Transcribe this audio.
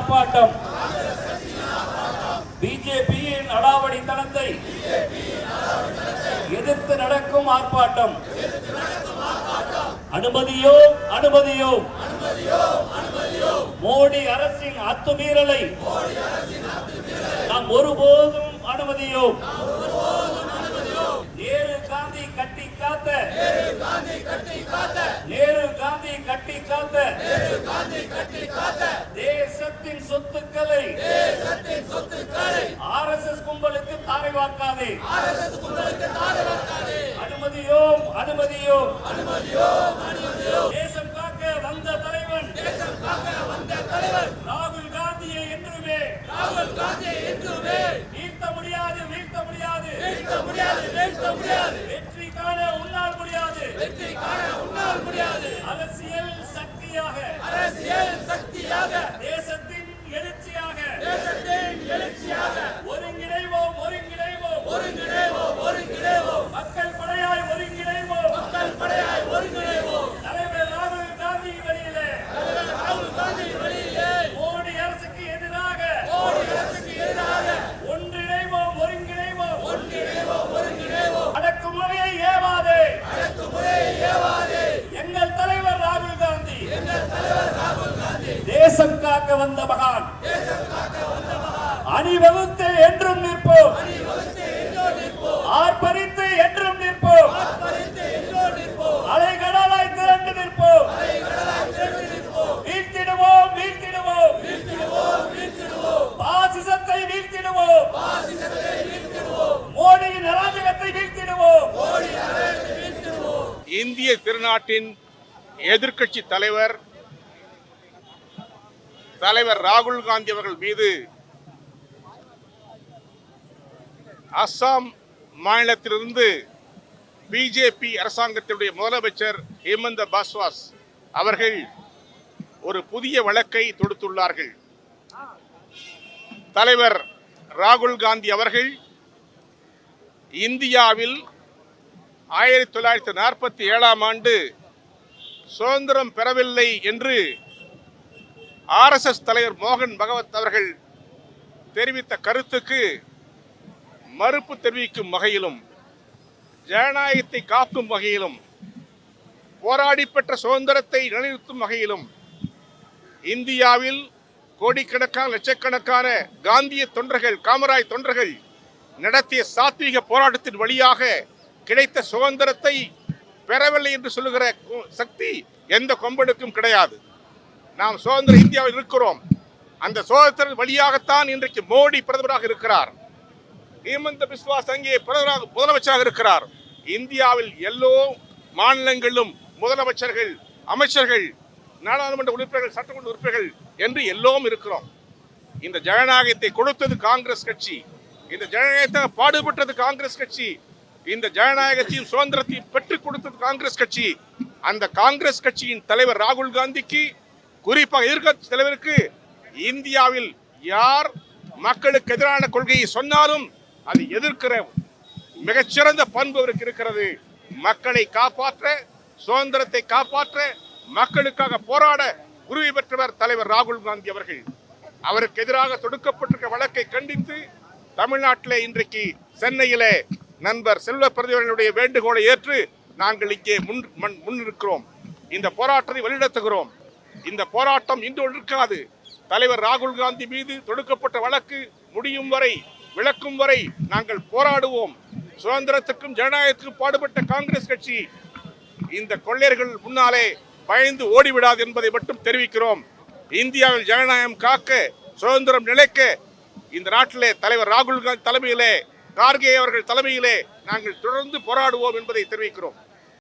ஆர்ப்பாட்டம். பிஜேபியின் அடாவடித்தனத்தை எதிர்த்து நடக்கும் ஆர்ப்பாட்டம். அனுமதியோ அனுமதியோ மோடி அரசின் அத்துமீறலை நாம் ஒருபோதும் அனுமதியோம். நேரு காந்தி கட்டி காத்த தேசத்தின் சொத்துக்களை RSS கும்பலுக்கு தாரை வார்க்காதே. அனுமதியோம் அனுமதியோம். தேசம் காக்க வந்த தலைவன் ராகுல் காந்தியை என்றுமே வீழ்த்த முடியாது. வெற்றி காண உன்னால் முடியாது. அரசியல் சக்தியாக தேசத்தின் எழுச்சியாக ஒருங்கிணைவோம். மக்கள் படையாய் ஒருங்கிணைவோம். தலைவர் ராகுல் காந்தி வழியிலே மோடி அரசுக்கு எதிராக ஒன்றிணைவோம். அடக்குமுறையை ஏவாதே. எங்கள் தலைவர் ராகுல் காந்தி தேசம் காக்க வந்த மகான். அணிவகுத்து என்றும் நிற்போம். ஆர்ப்பரித்து என்றும் நிற்போம். அலைகடலாய் திரண்டு நிற்போம். வீழ்த்திடுவோம். பாசிசத்தை வீழ்த்திடுவோம். மோடியின் அராஜகத்தை வீழ்த்திடுவோம். இந்திய திருநாட்டின் எதிர்க்கட்சி தலைவர் ராகுல் காந்தி அவர்கள் மீது அஸ்ஸாம் மாநிலத்திலிருந்து பிஜேபி அரசாங்கத்தினுடைய முதலமைச்சர் ஹேமந்த பாஸ்வாஸ் அவர்கள் ஒரு புதிய வழக்கை தொடுத்துள்ளார்கள். தலைவர் ராகுல் காந்தி அவர்கள் இந்தியாவில் 1947ஆம் ஆண்டு சுதந்திரம் பெறவில்லை என்று RSS தலைவர் மோகன் பகவத் அவர்கள் தெரிவித்த கருத்துக்கு மறுப்பு தெரிவிக்கும் வகையிலும் ஜனநாயகத்தை காக்கும் வகையிலும் போராடி பெற்ற சுதந்திரத்தை நிலைநிறுத்தும் வகையிலும் இந்தியாவில் கோடிக்கணக்கான லட்சக்கணக்கான காந்திய தொண்டர்கள், காமராஜ் தொண்டர்கள் நடத்திய சாத்வீக போராட்டத்தின் வழியாக கிடைத்த சுதந்திரத்தை பெறவில்லை என்று சொல்லுகிற சக்தி எந்த கொம்பனுக்கும் கிடையாது. நாம் சுதந்திர இந்தியாவில் இருக்கிறோம். அந்த சுதந்திர வழியாகத்தான் இன்றைக்கு மோடி பிரதமராக இருக்கிறார். ஹேமந்த பிஸ்வாஸ் அங்கே முதலமைச்சராக இருக்கிறார். இந்தியாவில் எல்லோ மாநிலங்களிலும் முதலமைச்சர்கள், அமைச்சர்கள், நாடாளுமன்ற உறுப்பினர்கள், சட்டமன்ற உறுப்பினர்கள் என்று எல்லோரும் இருக்கிறோம். இந்த ஜனநாயகத்தை கொடுத்தது காங்கிரஸ் கட்சி. இந்த ஜனநாயகத்தை பாடுபட்டது காங்கிரஸ் கட்சி. இந்த ஜனநாயகத்தையும் சுதந்திரத்தையும் பெற்றுக் கொடுத்தது காங்கிரஸ் கட்சி. அந்த காங்கிரஸ் கட்சியின் தலைவர் ராகுல் காந்திக்கு, குறிப்பாக எதிர்க்கட்சி தலைவருக்கு, இந்தியாவில் யார் மக்களுக்கு எதிரான கொள்கையை சொன்னாலும் அதை எதிர்க்கிற மிகச்சிறந்த பண்பு அவருக்கு இருக்கிறது. மக்களை காப்பாற்ற, சுதந்திரத்தை காப்பாற்ற, மக்களுக்காக போராட உரிமை பெற்றவர் தலைவர் ராகுல் காந்தி அவர்கள். அவருக்கு எதிராக தொடுக்கப்பட்டிருக்க வழக்கை கண்டித்து தமிழ்நாட்டிலே இன்றைக்கு சென்னையிலே நண்பர் செல்வ பிரதிவர்களுடைய வேண்டுகோளை ஏற்று நாங்கள் இங்கே முன்னிருக்கிறோம். இந்த போராட்டத்தை வழிநடத்துகிறோம். இந்த போராட்டம் இன்று இருக்காது. தலைவர் ராகுல் காந்தி மீது தொடுக்கப்பட்ட வழக்கு முடியும் வரை, விளக்கும் வரை நாங்கள் போராடுவோம். சுதந்திரத்துக்கும் ஜனநாயகத்துக்கும் பாடுபட்ட காங்கிரஸ் கட்சி இந்த கொள்ளையர்கள் முன்னாலே பயந்து ஓடிவிடாது என்பதை மட்டும் தெரிவிக்கிறோம். இந்தியாவில் ஜனநாயகம் காக்க, சுதந்திரம் நிலைக்க இந்த நாட்டிலே தலைவர் ராகுல் காந்தி தலைமையிலே, கார்கே அவர்கள் தலைமையிலே நாங்கள் தொடர்ந்து போராடுவோம் என்பதை தெரிவிக்கிறோம்.